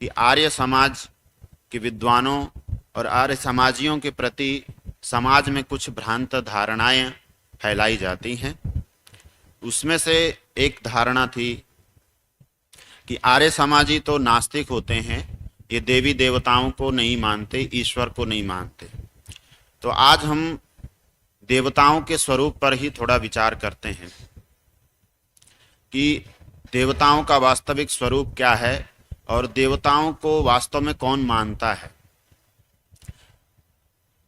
कि आर्य समाज के विद्वानों और आर्य समाजियों के प्रति समाज में कुछ भ्रांत धारणाएं फैलाई जाती हैं। उसमें से एक धारणा थी कि आर्य समाजी तो नास्तिक होते हैं, ये देवी देवताओं को नहीं मानते, ईश्वर को नहीं मानते। तो आज हम देवताओं के स्वरूप पर ही थोड़ा विचार करते हैं कि देवताओं का वास्तविक स्वरूप क्या है और देवताओं को वास्तव में कौन मानता है।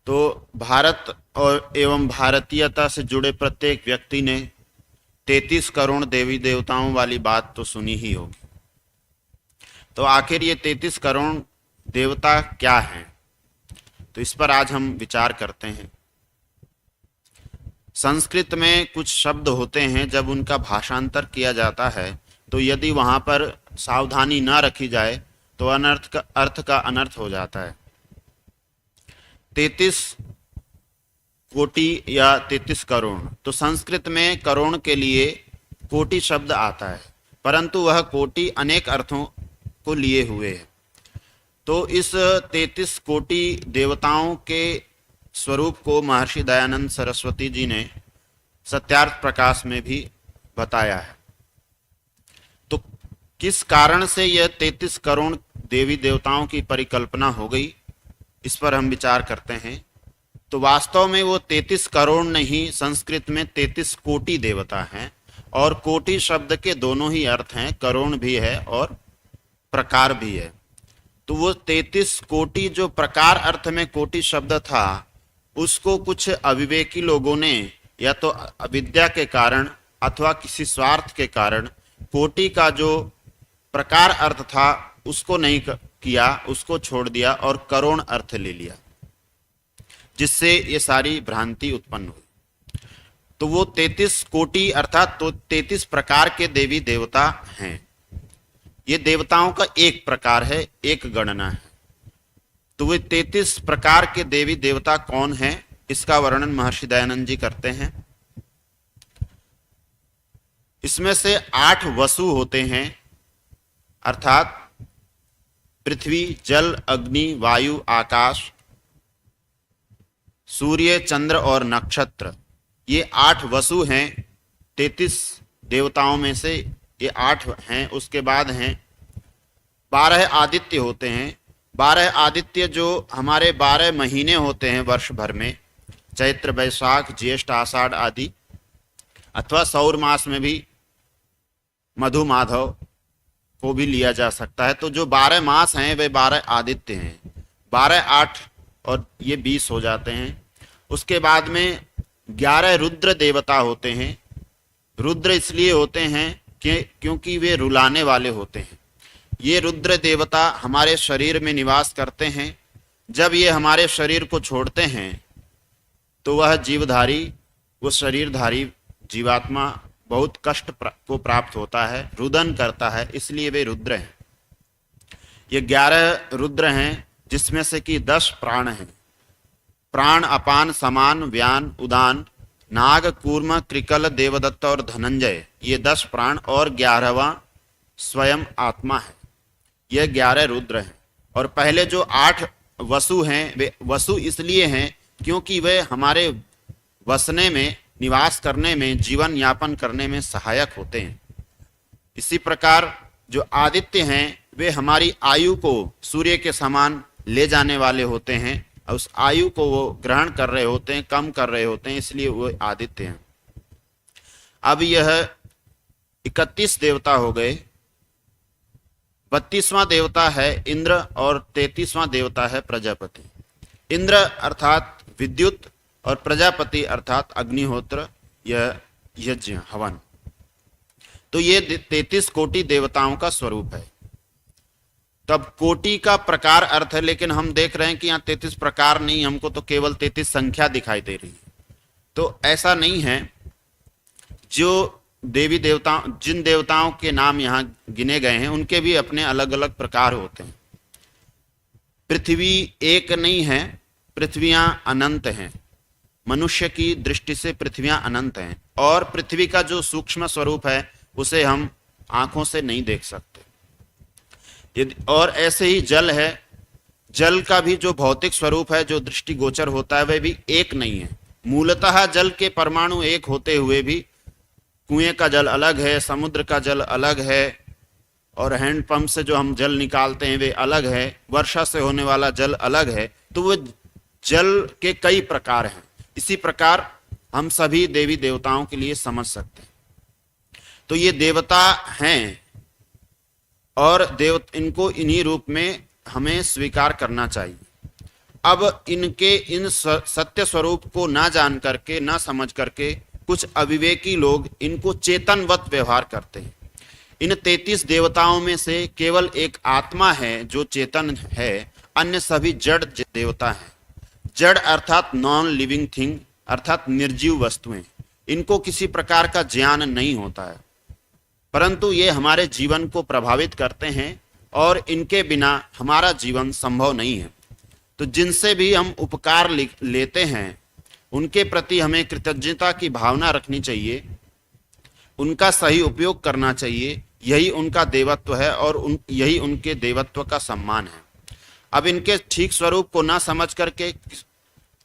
तो भारत और एवं भारतीयता से जुड़े प्रत्येक व्यक्ति ने 33 करोड़ देवी देवताओं वाली बात तो सुनी ही होगी। तो आखिर ये 33 करोड़ देवता क्या हैं, तो इस पर आज हम विचार करते हैं। संस्कृत में कुछ शब्द होते हैं, जब उनका भाषांतर किया जाता है तो यदि वहाँ पर सावधानी न रखी जाए तो अर्थ का अनर्थ हो जाता है। 33 कोटि या 33 करोड़, तो संस्कृत में करोड़ के लिए कोटि शब्द आता है, परंतु वह कोटि अनेक अर्थों को लिए हुए है। तो इस 33 कोटि देवताओं के स्वरूप को महर्षि दयानंद सरस्वती जी ने सत्यार्थ प्रकाश में भी बताया है। तो किस कारण से यह 33 करोड़ देवी देवताओं की परिकल्पना हो गई, इस पर हम विचार करते हैं। तो वास्तव में वो 33 करोड़ नहीं, संस्कृत में 33 कोटि देवता हैं, और कोटि शब्द के दोनों ही अर्थ हैं, करोड़ भी है और प्रकार भी है। तो वो 33 कोटि जो प्रकार अर्थ में कोटि शब्द था, उसको कुछ अविवेकी लोगों ने या तो अविद्या के कारण अथवा किसी स्वार्थ के कारण कोटि का जो प्रकार अर्थ था उसको नहीं किया, उसको छोड़ दिया और करोड़ अर्थ ले लिया, जिससे ये सारी भ्रांति उत्पन्न हुई। तो वो 33 कोटि अर्थात तो 33 प्रकार के देवी देवता हैं। ये देवताओं का एक प्रकार है, एक गणना है। तो वे 33 प्रकार के देवी देवता कौन हैं, इसका वर्णन महर्षि दयानंद जी करते हैं। इसमें से 8 वसु होते हैं, अर्थात पृथ्वी, जल, अग्नि, वायु, आकाश, सूर्य, चंद्र और नक्षत्र। ये 8 वसु हैं। 33 देवताओं में से ये 8 हैं। उसके बाद हैं 12 आदित्य होते हैं। 12 आदित्य जो हमारे 12 महीने होते हैं वर्ष भर में, चैत्र, वैशाख, ज्येष्ठ, आषाढ़ आदि, अथवा सौर मास में भी मधु माधव को भी लिया जा सकता है। तो जो 12 मास हैं वे 12 आदित्य हैं। 12, 8 और ये 20 हो जाते हैं। उसके बाद में 11 रुद्र देवता होते हैं। रुद्र इसलिए होते हैं क्योंकि वे रुलाने वाले होते हैं। ये रुद्र देवता हमारे शरीर में निवास करते हैं। जब ये हमारे शरीर को छोड़ते हैं तो वह जीवधारी, वो शरीरधारी जीवात्मा बहुत कष्ट को प्राप्त होता है, रुदन करता है, इसलिए वे रुद्र हैं। ये 11 रुद्र हैं, जिसमें से कि 10 प्राण हैं। प्राण, अपान, समान, व्यान, उदान, नाग, कूर्म, कृकल, देवदत्त और धनंजय, ये 10 प्राण, और 11वां स्वयं आत्मा है। ये 11 रुद्र हैं। और पहले जो 8 वसु हैं, वे वसु इसलिए हैं क्योंकि वे हमारे वसने में, निवास करने में, जीवन यापन करने में सहायक होते हैं। इसी प्रकार जो आदित्य हैं वे हमारी आयु को सूर्य के समान ले जाने वाले होते हैं, और उस आयु को वो ग्रहण कर रहे होते हैं, कम कर रहे होते हैं, इसलिए वो आदित्य हैं। अब यह 31 देवता हो गए। 32वां देवता है इंद्र और 33वां देवता है प्रजापति। इंद्र अर्थात विद्युत और प्रजापति अर्थात अग्निहोत्र, यह यज्ञ हवन। तो ये 33 कोटि देवताओं का स्वरूप है। तब कोटि का प्रकार अर्थ है, लेकिन हम देख रहे हैं कि यहाँ 33 प्रकार नहीं, हमको तो केवल 33 संख्या दिखाई दे रही है। तो ऐसा नहीं है। जो देवी देवताओं, जिन देवताओं के नाम यहाँ गिने गए हैं, उनके भी अपने अलग अलग प्रकार होते हैं। पृथ्वी एक नहीं है, पृथ्वियां अनंत हैं। मनुष्य की दृष्टि से पृथ्वियां अनंत हैं, और पृथ्वी का जो सूक्ष्म स्वरूप है उसे हम आंखों से नहीं देख सकते। और ऐसे ही जल है, जल का भी जो भौतिक स्वरूप है, जो दृष्टिगोचर होता है, वह भी एक नहीं है। मूलतः जल के परमाणु एक होते हुए भी कुएं का जल अलग है, समुद्र का जल अलग है, और हैंडपंप से जो हम जल निकालते हैं वे अलग है, वर्षा से होने वाला जल अलग है। तो वो जल के कई प्रकार हैं। इसी प्रकार हम सभी देवी देवताओं के लिए समझ सकते हैं। तो ये देवता हैं और इनको इन्हीं रूप में हमें स्वीकार करना चाहिए। अब इनके इन सत्य स्वरूप को ना जान करके, ना समझ करके कुछ अविवेकी लोग इनको चेतनवत व्यवहार करते हैं। इन 33 देवताओं में से केवल एक आत्मा है जो चेतन है, अन्य सभी जड़ देवता हैं। जड़ अर्थात नॉन लिविंग थिंग, अर्थात निर्जीव वस्तुएं। इनको किसी प्रकार का ज्ञान नहीं होता है, परंतु ये हमारे जीवन को प्रभावित करते हैं और इनके बिना हमारा जीवन संभव नहीं है। तो जिनसे भी हम उपकार लेते हैं उनके प्रति हमें कृतज्ञता की भावना रखनी चाहिए, उनका सही उपयोग करना चाहिए। यही उनका देवत्व है और यही उनके देवत्व का सम्मान है। अब इनके ठीक स्वरूप को ना समझ करके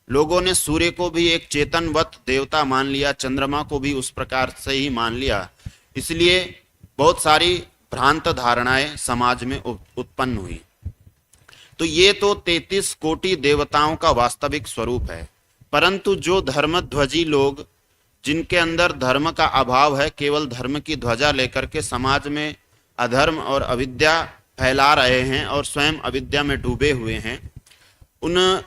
लोगों ने सूर्य को भी एक चेतनवत देवता मान लिया, चंद्रमा को भी उस प्रकार से ही मान लिया। इसलिए बहुत सारी भ्रांत धारणाएं समाज में उत्पन्न हुई। तो ये तो 33 कोटि देवताओं का वास्तविक स्वरूप है। परंतु जो धर्मध्वजी लोग, जिनके अंदर धर्म का अभाव है, केवल धर्म की ध्वजा लेकर के समाज में अधर्म और अविद्या फैला रहे हैं और स्वयं अविद्या में डूबे हुए हैं, उन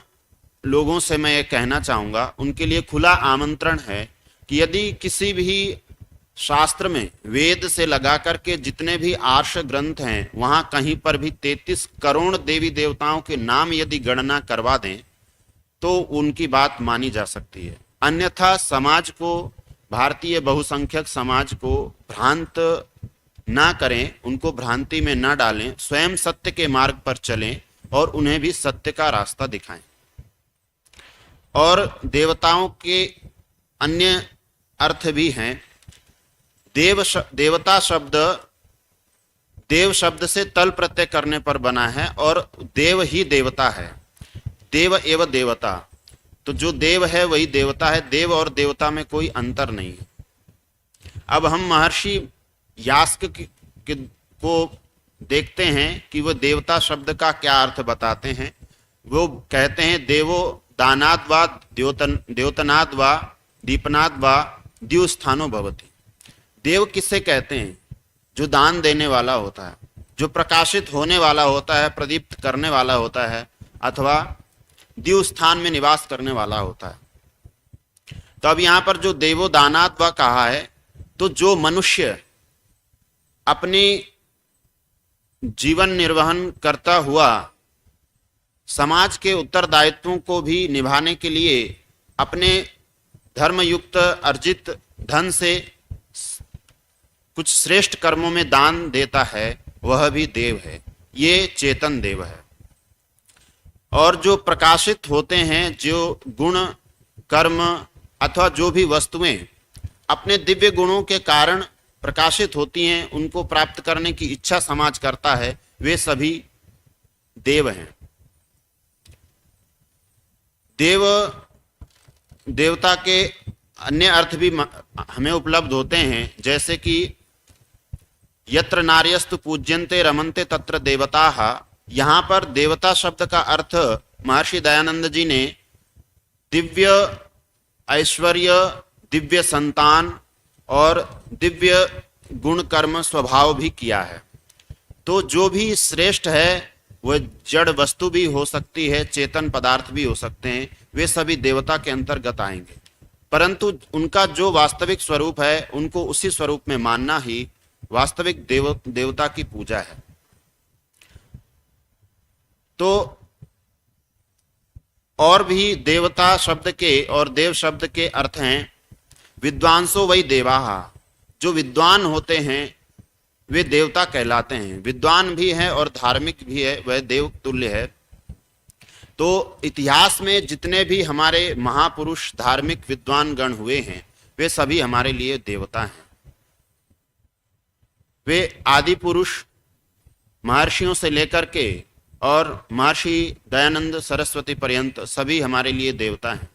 लोगों से मैं ये कहना चाहूँगा, उनके लिए खुला आमंत्रण है कि यदि किसी भी शास्त्र में वेद से लगा करके जितने भी आर्ष ग्रंथ हैं वहाँ कहीं पर भी 33 करोड़ देवी देवताओं के नाम यदि गणना करवा दें तो उनकी बात मानी जा सकती है। अन्यथा समाज को, भारतीय बहुसंख्यक समाज को भ्रांत ना करें, उनको भ्रांति में ना डालें, स्वयं सत्य के मार्ग पर चलें और उन्हें भी सत्य का रास्ता दिखाएं। और देवताओं के अन्य अर्थ भी हैं। देवता शब्द देव शब्द से तल प्रत्यय करने पर बना है और देव ही देवता है, देव एव देवता। तो जो देव है वही देवता है, देव और देवता में कोई अंतर नहीं है। अब हम महर्षि यास्क को देखते हैं कि वो देवता शब्द का क्या अर्थ बताते हैं। वो कहते हैं देवो दानाद वा द्योतनाद वा दीपनाद वा द्युस्थानो भवति। देव किसे कहते हैं? जो दान देने वाला होता है, जो प्रकाशित होने वाला होता है, प्रदीप्त करने वाला होता है, अथवा द्यु स्थान में निवास करने वाला होता है। तो अब यहाँ पर जो देवो दानात्वा कहा है, तो जो मनुष्य अपनी जीवन निर्वहन करता हुआ समाज के उत्तरदायित्वों को भी निभाने के लिए अपने धर्मयुक्त अर्जित धन से कुछ श्रेष्ठ कर्मों में दान देता है, वह भी देव है। ये चेतन देव है। और जो प्रकाशित होते हैं, जो गुण कर्म अथवा जो भी वस्तुएं अपने दिव्य गुणों के कारण प्रकाशित होती हैं, उनको प्राप्त करने की इच्छा समाज करता है, वे सभी देव हैं। देव देवता के अन्य अर्थ भी हमें उपलब्ध होते हैं, जैसे कि यत्र नार्यस्तु पूज्यन्ते रमन्ते तत्र देवताः। यहाँ पर देवता शब्द का अर्थ महर्षि दयानंद जी ने दिव्य ऐश्वर्य, दिव्य संतान और दिव्य गुण कर्म स्वभाव भी किया है। तो जो भी श्रेष्ठ है वह जड़ वस्तु भी हो सकती है, चेतन पदार्थ भी हो सकते हैं, वे सभी देवता के अंतर्गत आएंगे। परंतु उनका जो वास्तविक स्वरूप है, उनको उसी स्वरूप में मानना ही वास्तविक देवता की पूजा है। तो और भी देवता शब्द के और देव शब्द के अर्थ हैं विद्वांसो वही देवाः। जो विद्वान होते हैं वे देवता कहलाते हैं। विद्वान भी है और धार्मिक भी है, वह देव तुल्य है। तो इतिहास में जितने भी हमारे महापुरुष धार्मिक विद्वान गण हुए हैं, वे सभी हमारे लिए देवता हैं। वे आदि पुरुष महर्षियों से लेकर के और महर्षि दयानंद सरस्वती पर्यंत सभी हमारे लिए देवता हैं।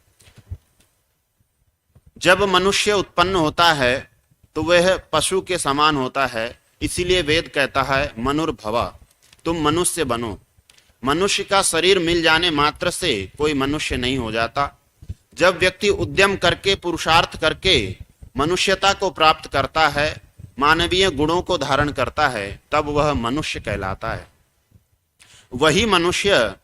जब मनुष्य उत्पन्न होता है तो वह पशु के समान होता है, इसीलिए वेद कहता है मनुर्भवा, तुम मनुष्य बनो। मनुष्य का शरीर मिल जाने मात्र से कोई मनुष्य नहीं हो जाता। जब व्यक्ति उद्यम करके पुरुषार्थ करके मनुष्यता को प्राप्त करता है, मानवीय गुणों को धारण करता है, तब वह मनुष्य कहलाता है। वही मनुष्य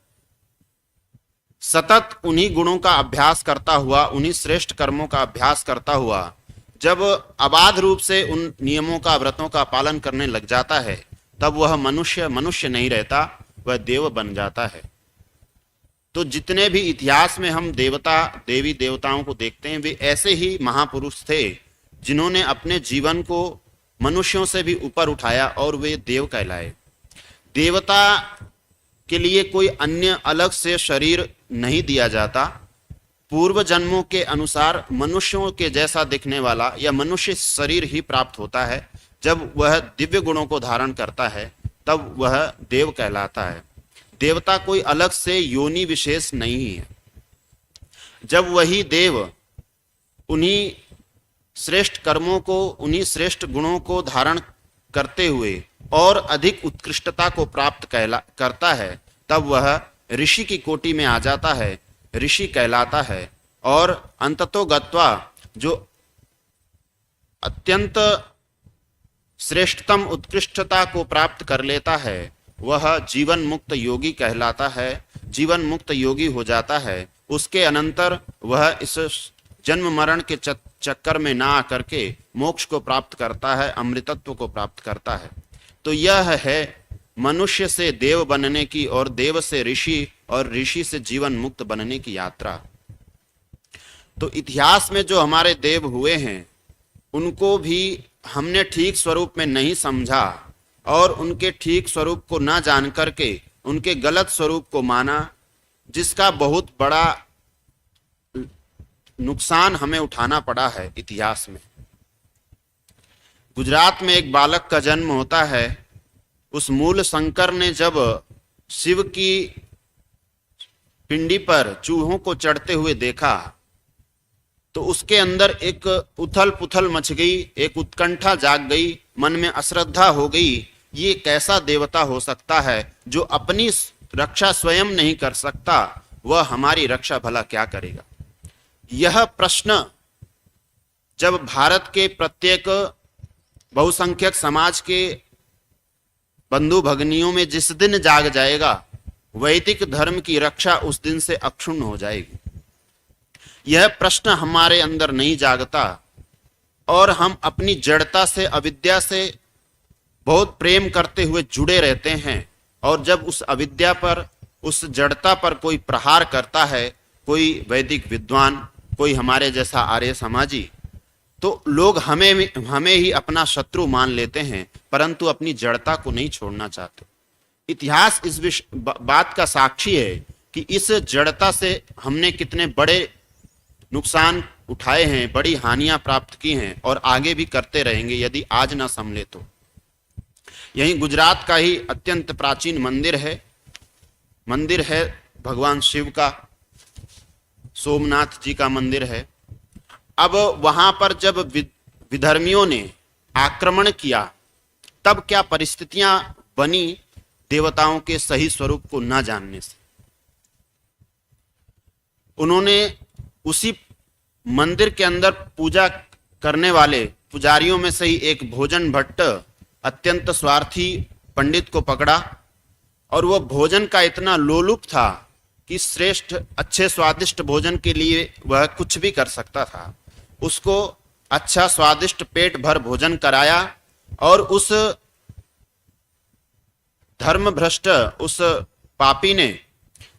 सतत उन्हीं गुणों का अभ्यास करता हुआ, उन्हीं श्रेष्ठ कर्मों का अभ्यास करता हुआ जब अबाध रूप से उन नियमों का, व्रतों का पालन करने लग जाता है, तब वह मनुष्य मनुष्य नहीं रहता, वह देव बन जाता है। तो जितने भी इतिहास में हम देवता देवी देवताओं को देखते हैं, वे ऐसे ही महापुरुष थे जिन्होंने अपने जीवन को मनुष्यों से भी ऊपर उठाया और वे देव कहलाए। देवता के लिए कोई अन्य अलग से शरीर नहीं दिया जाता। पूर्व जन्मों के अनुसार मनुष्यों के जैसा दिखने वाला या मनुष्य शरीर ही प्राप्त होता है। जब वह दिव्य गुणों को धारण करता है तब वह देव कहलाता है। देवता कोई अलग से योनि विशेष नहीं है। जब वही देव उन्हीं श्रेष्ठ कर्मों को, उन्हीं श्रेष्ठ गुणों को धारण करते हुए और अधिक उत्कृष्टता को प्राप्त करता है, तब वह ऋषि की कोटि में आ जाता है, ऋषि कहलाता है। और अंततो गत्वा जो अत्यंत श्रेष्ठतम उत्कृष्टता को प्राप्त कर लेता है, वह जीवन मुक्त योगी कहलाता है, जीवन मुक्त योगी हो जाता है। उसके अनंतर वह इस जन्म मरण के चक्कर में ना आकर के मोक्ष को प्राप्त करता है, अमृतत्व को प्राप्त करता है। तो यह है मनुष्य से देव बनने की और देव से ऋषि और ऋषि से जीवन मुक्त बनने की यात्रा। तो इतिहास में जो हमारे देव हुए हैं, उनको भी हमने ठीक स्वरूप में नहीं समझा और उनके ठीक स्वरूप को ना जान करके उनके गलत स्वरूप को माना, जिसका बहुत बड़ा नुकसान हमें उठाना पड़ा है इतिहास में। गुजरात में एक बालक का जन्म होता है। उस मूल शंकर ने जब शिव की पिंडी पर चूहों को चढ़ते हुए देखा तो उसके अंदर एक उथल पुथल मच गई, एक उत्कंठा जाग गई, मन में अश्रद्धा हो गई। ये कैसा देवता हो सकता है जो अपनी रक्षा स्वयं नहीं कर सकता, वह हमारी रक्षा भला क्या करेगा। यह प्रश्न जब भारत के प्रत्येक बहुसंख्यक समाज के बंधु भगनियों में जिस दिन जाग जाएगा, वैदिक धर्म की रक्षा उस दिन से अक्षुण्ण हो जाएगी। यह प्रश्न हमारे अंदर नहीं जागता और हम अपनी जड़ता से, अविद्या से बहुत प्रेम करते हुए जुड़े रहते हैं। और जब उस अविद्या पर, उस जड़ता पर कोई प्रहार करता है, कोई वैदिक विद्वान, कोई हमारे जैसा आर्य समाजी, तो लोग हमें ही अपना शत्रु मान लेते हैं, परंतु अपनी जड़ता को नहीं छोड़ना चाहते। इतिहास इस बात का साक्षी है कि इस जड़ता से हमने कितने बड़े नुकसान उठाए हैं, बड़ी हानियां प्राप्त की हैं और आगे भी करते रहेंगे यदि आज ना संभले तो। यही गुजरात का ही अत्यंत प्राचीन मंदिर है भगवान शिव का, सोमनाथ जी का मंदिर है। अब वहां पर जब विधर्मियों ने आक्रमण किया, तब क्या परिस्थितियां बनी देवताओं के सही स्वरूप को न जानने से। उन्होंने उसी मंदिर के अंदर पूजा करने वाले पुजारियों में से ही एक भोजन भट्ट अत्यंत स्वार्थी पंडित को पकड़ा और वह भोजन का इतना लोलुप था कि श्रेष्ठ अच्छे स्वादिष्ट भोजन के लिए वह कुछ भी कर सकता था। उसको अच्छा स्वादिष्ट पेट भर भोजन कराया और उस धर्म भ्रष्ट, उस पापी ने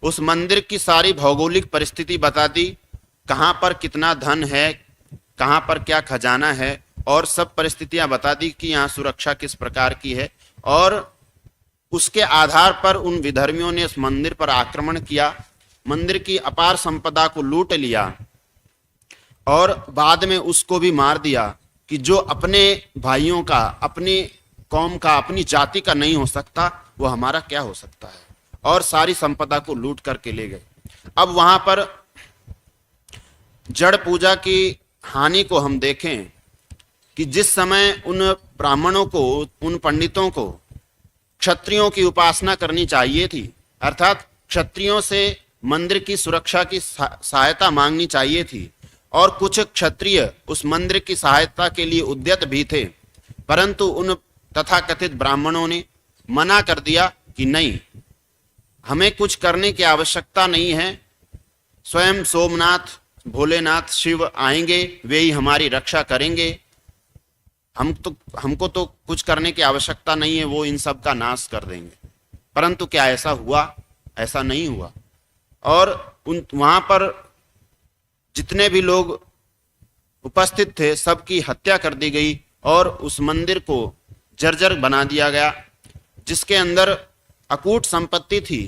उस मंदिर की सारी भौगोलिक परिस्थिति बता दी, कहाँ पर कितना धन है, कहाँ पर क्या खजाना है, और सब परिस्थितियां बता दी कि यहाँ सुरक्षा किस प्रकार की है। और उसके आधार पर उन विधर्मियों ने उस मंदिर पर आक्रमण किया, मंदिर की अपार संपदा को लूट लिया और बाद में उसको भी मार दिया कि जो अपने भाइयों का, अपनी कौम का, अपनी जाति का नहीं हो सकता, वो हमारा क्या हो सकता है, और सारी संपदा को लूट करके ले गए। अब वहां पर जड़ पूजा की हानि को हम देखें कि जिस समय उन ब्राह्मणों को, उन पंडितों को क्षत्रियों की उपासना करनी चाहिए थी, अर्थात क्षत्रियों से मंदिर की सुरक्षा की सहायता मांगनी चाहिए थी, और कुछ क्षत्रिय उस मंदिर की सहायता के लिए उद्यत भी थे, परंतु उन तथाकथित ब्राह्मणों ने मना कर दिया कि नहीं, हमें कुछ करने की आवश्यकता नहीं है, स्वयं सोमनाथ, भोलेनाथ, शिव आएंगे, वे ही हमारी रक्षा करेंगे, हमको तो कुछ करने की आवश्यकता नहीं है, वो इन सब का नाश कर देंगे। परंतु क्या ऐसा हुआ? ऐसा नहीं हुआ। और वहां पर जितने भी लोग उपस्थित थे सबकी हत्या कर दी गई और उस मंदिर को जर्जर बना दिया गया। जिसके अंदर अकूट संपत्ति थी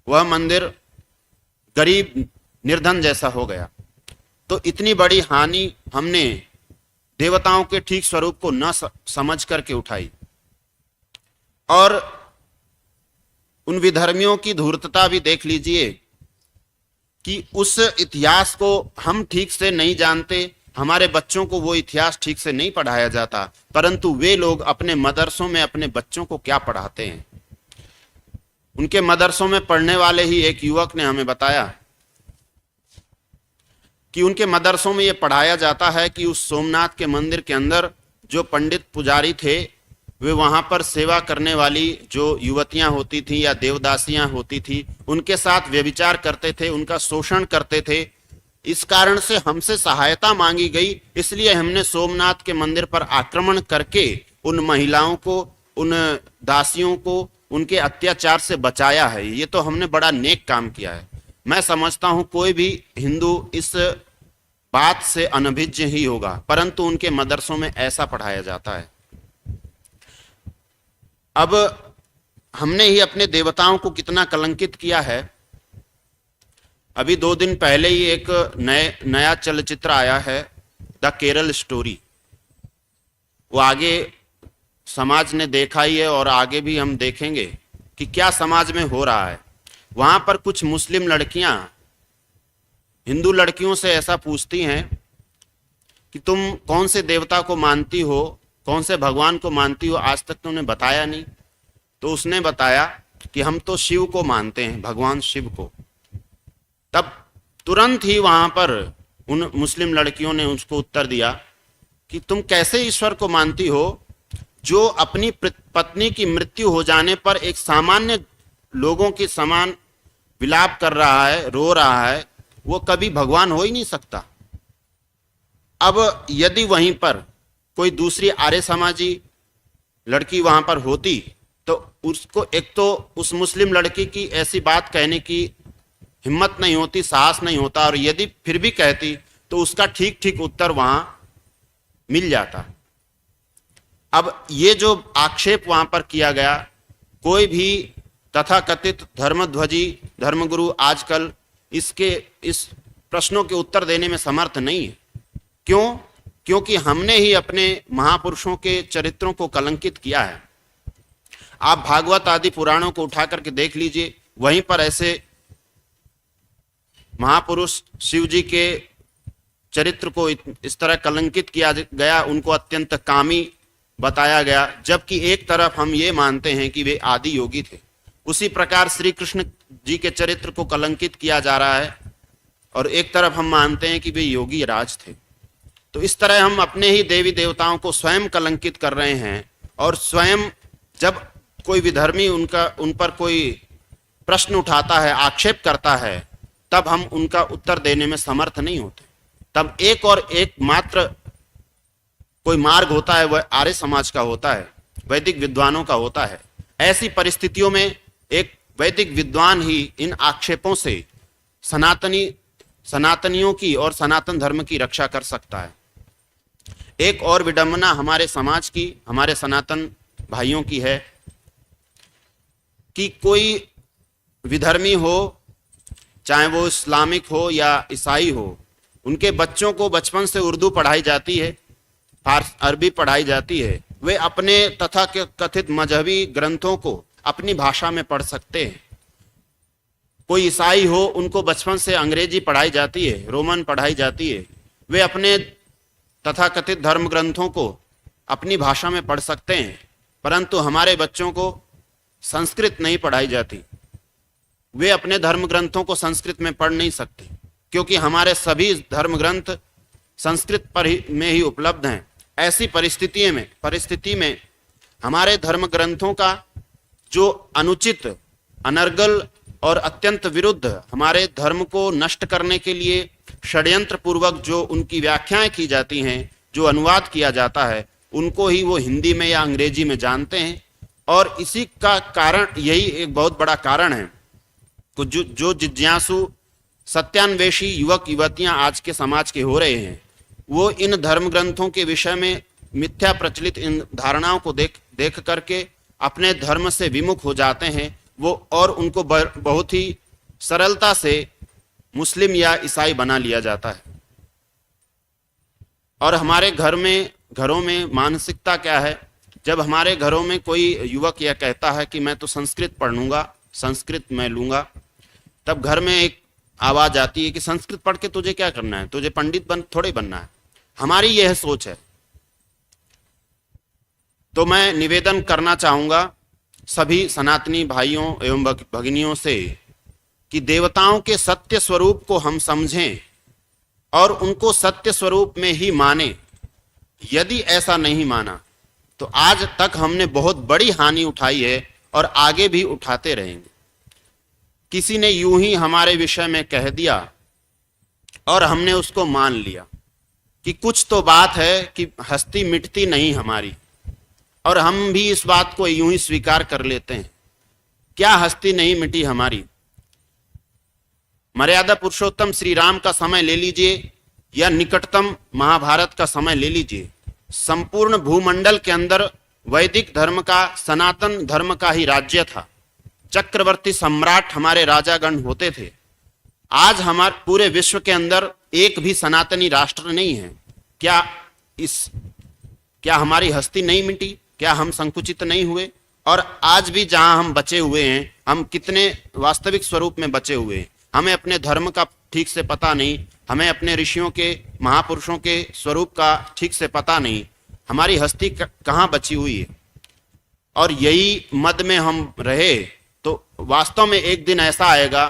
वह मंदिर गरीब निर्धन जैसा हो गया। तो इतनी बड़ी हानि हमने देवताओं के ठीक स्वरूप को न समझ करके उठाई, और उन विधर्मियों की धूर्तता भी देख लीजिए कि उस इतिहास को हम ठीक से नहीं जानते, हमारे बच्चों को वो इतिहास ठीक से नहीं पढ़ाया जाता, परंतु वे लोग अपने मदरसों में अपने बच्चों को क्या पढ़ाते हैं। उनके मदरसों में पढ़ने वाले ही एक युवक ने हमें बताया कि उनके मदरसों में यह पढ़ाया जाता है कि उस सोमनाथ के मंदिर के अंदर जो पंडित पुजारी थे वे वहां पर सेवा करने वाली जो युवतियां होती थी या देवदासियां होती थी उनके साथ व्यभिचार करते थे, उनका शोषण करते थे। इस कारण से हमसे सहायता मांगी गई, इसलिए हमने सोमनाथ के मंदिर पर आक्रमण करके उन महिलाओं को, उन दासियों को उनके अत्याचार से बचाया है। ये तो हमने बड़ा नेक काम किया है। मैं समझता हूं कोई भी हिंदू इस बात से अनभिज्ञ ही होगा, परंतु उनके मदरसों में ऐसा पढ़ाया जाता है। अब हमने ही अपने देवताओं को कितना कलंकित किया है। अभी 2 दिन पहले ही एक नया चलचित्र आया है, द केरल स्टोरी। वो आगे समाज ने देखा ही है और आगे भी हम देखेंगे कि क्या समाज में हो रहा है। वहां पर कुछ मुस्लिम लड़कियां हिंदू लड़कियों से ऐसा पूछती हैं कि तुम कौन से देवता को मानती हो, कौन से भगवान को मानती हो, आज तक तुमने बताया नहीं। तो उसने बताया कि हम तो शिव को मानते हैं, भगवान शिव को। तब तुरंत ही वहां पर उन मुस्लिम लड़कियों ने उसको उत्तर दिया कि तुम कैसे ईश्वर को मानती हो जो अपनी पत्नी की मृत्यु हो जाने पर एक सामान्य लोगों के समान विलाप कर रहा है, रो रहा है, वो कभी भगवान हो ही नहीं सकता। अब यदि वहीं पर कोई दूसरी आर्य समाजी लड़की वहां पर होती तो उसको, एक तो उस मुस्लिम लड़की की ऐसी बात कहने की हिम्मत नहीं होती, साहस नहीं होता, और यदि फिर भी कहती तो उसका ठीक ठीक उत्तर वहां मिल जाता। अब ये जो आक्षेप वहां पर किया गया, कोई भी तथाकथित धर्मध्वजी धर्मगुरु आजकल इस प्रश्नों के उत्तर देने में समर्थ नहीं है। क्यों? क्योंकि हमने ही अपने महापुरुषों के चरित्रों को कलंकित किया है। आप भागवत आदि पुराणों को उठा करके देख लीजिए, वहीं पर ऐसे महापुरुष शिव जी के चरित्र को इस तरह कलंकित किया गया, उनको अत्यंत कामी बताया गया, जबकि एक तरफ हम ये मानते हैं कि वे आदि योगी थे। उसी प्रकार श्री कृष्ण जी के चरित्र को कलंकित किया जा रहा है और एक तरफ हम मानते हैं कि वे योगी राज थे। तो इस तरह हम अपने ही देवी देवताओं को स्वयं कलंकित कर रहे हैं, और स्वयं जब कोई विधर्मी उन पर कोई प्रश्न उठाता है, आक्षेप करता है, तब हम उनका उत्तर देने में समर्थ नहीं होते। तब एक और एक मात्र कोई मार्ग होता है, वह आर्य समाज का होता है, वैदिक विद्वानों का होता है। ऐसी परिस्थितियों में एक वैदिक विद्वान ही इन आक्षेपों से सनातनियों की और सनातन धर्म की रक्षा कर सकता है। एक और विडंबना हमारे समाज की, हमारे सनातन भाइयों की है कि कोई विधर्मी हो, चाहे वो इस्लामिक हो या ईसाई हो, उनके बच्चों को बचपन से उर्दू पढ़ाई जाती है, अरबी पढ़ाई जाती है, वे अपने तथा कथित मजहबी ग्रंथों को अपनी भाषा में पढ़ सकते हैं। कोई ईसाई हो, उनको बचपन से अंग्रेजी पढ़ाई जाती है, रोमन पढ़ाई जाती है, वे अपने तथाकथित धर्म ग्रंथों को अपनी भाषा में पढ़ सकते हैं। परंतु हमारे बच्चों को संस्कृत नहीं पढ़ाई जाती, वे अपने धर्म ग्रंथों को संस्कृत में पढ़ नहीं सकते, क्योंकि हमारे सभी धर्म ग्रंथ संस्कृत में ही उपलब्ध हैं। ऐसी परिस्थिति में हमारे धर्म ग्रंथों का जो अनुचित, अनर्गल और अत्यंत विरुद्ध, हमारे धर्म को नष्ट करने के लिए षड्यंत्र पूर्वक जो उनकी व्याख्याएं की जाती हैं, जो अनुवाद किया जाता है, उनको ही वो हिंदी में या अंग्रेजी में जानते हैं। और इसी का कारण, यही एक बहुत बड़ा कारण है, जो जिज्ञासु सत्यान्वेषी युवक युवतियां आज के समाज के हो रहे हैं, वो इन धर्म ग्रंथों के विषय में मिथ्या प्रचलित इन धारणाओं को देख करके अपने धर्म से विमुख हो जाते हैं वो, और उनको बहुत ही सरलता से मुस्लिम या ईसाई बना लिया जाता है। और हमारे घरों में मानसिकता क्या है, जब हमारे घरों में कोई युवक यह कहता है कि मैं तो संस्कृत पढ़ लूंगा, संस्कृत मैं लूंगा, तब घर में एक आवाज आती है कि संस्कृत पढ़ के तुझे क्या करना है, तुझे पंडित थोड़े बनना है। हमारी यह सोच है। तो मैं निवेदन करना चाहूंगा सभी सनातनी भाइयों एवं भगिनियों से कि देवताओं के सत्य स्वरूप को हम समझें और उनको सत्य स्वरूप में ही माने। यदि ऐसा नहीं माना तो आज तक हमने बहुत बड़ी हानि उठाई है और आगे भी उठाते रहेंगे। किसी ने यूं ही हमारे विषय में कह दिया और हमने उसको मान लिया कि कुछ तो बात है कि हस्ती मिटती नहीं हमारी, और हम भी इस बात को यूं ही स्वीकार कर लेते हैं। क्या हस्ती नहीं मिटी हमारी? मर्यादा पुरुषोत्तम श्री राम का समय ले लीजिए या निकटतम महाभारत का समय ले लीजिए, संपूर्ण भूमंडल के अंदर वैदिक धर्म का, सनातन धर्म का ही राज्य था। चक्रवर्ती सम्राट हमारे राजागण होते थे। आज हमारे पूरे विश्व के अंदर एक भी सनातनी राष्ट्र नहीं है। क्या हमारी हस्ती नहीं मिटी? क्या हम संकुचित नहीं हुए? और आज भी जहां हम बचे हुए हैं, हम कितने वास्तविक स्वरूप में बचे हुए हैं। हमें अपने धर्म का ठीक से पता नहीं, हमें अपने ऋषियों के, महापुरुषों के स्वरूप का ठीक से पता नहीं। हमारी हस्ती कहाँ बची हुई है? और यही मद में हम रहे तो वास्तव में एक दिन ऐसा आएगा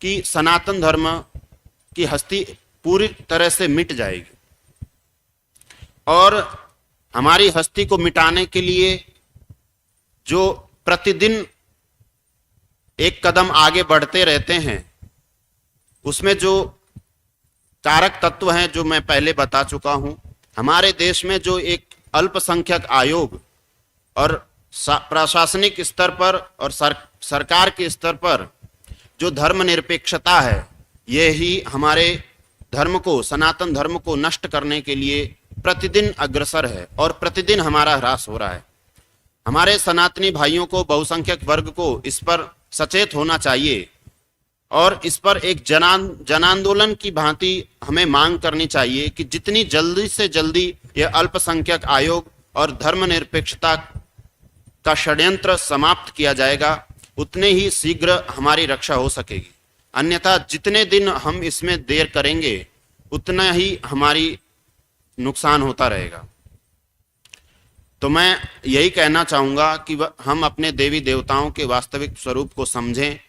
कि सनातन धर्म की हस्ती पूरी तरह से मिट जाएगी। और हमारी हस्ती को मिटाने के लिए जो प्रतिदिन एक कदम आगे बढ़ते रहते हैं, उसमें जो कारक तत्व हैं जो मैं पहले बता चुका हूं। हमारे देश में जो एक अल्पसंख्यक आयोग और प्रशासनिक स्तर पर और सरकार के स्तर पर जो धर्मनिरपेक्षता है, यही हमारे धर्म को, सनातन धर्म को नष्ट करने के लिए प्रतिदिन अग्रसर है और प्रतिदिन हमारा ह्रास हो रहा है। हमारे सनातनी भाइयों को, बहुसंख्यक वर्ग को इस पर सचेत होना चाहिए और इस पर एक जनांदोलन की भांति हमें मांग करनी चाहिए कि जितनी जल्दी से जल्दी यह अल्पसंख्यक आयोग और धर्मनिरपेक्षता का षड्यंत्र समाप्त किया जाएगा, उतने ही शीघ्र हमारी रक्षा हो सकेगी। अन्यथा जितने दिन हम इसमें देर करेंगे, उतना ही हमारी नुकसान होता रहेगा। तो मैं यही कहना चाहूंगा कि हम अपने देवी देवताओं के वास्तविक स्वरूप को समझें।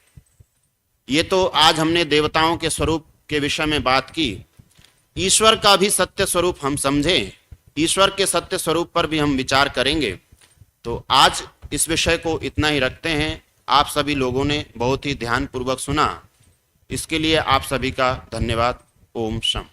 ये तो आज हमने देवताओं के स्वरूप के विषय में बात की, ईश्वर का भी सत्य स्वरूप हम समझें। ईश्वर के सत्य स्वरूप पर भी हम विचार करेंगे। तो आज इस विषय को इतना ही रखते हैं। आप सभी लोगों ने बहुत ही ध्यानपूर्वक सुना, इसके लिए आप सभी का धन्यवाद। ओम शम।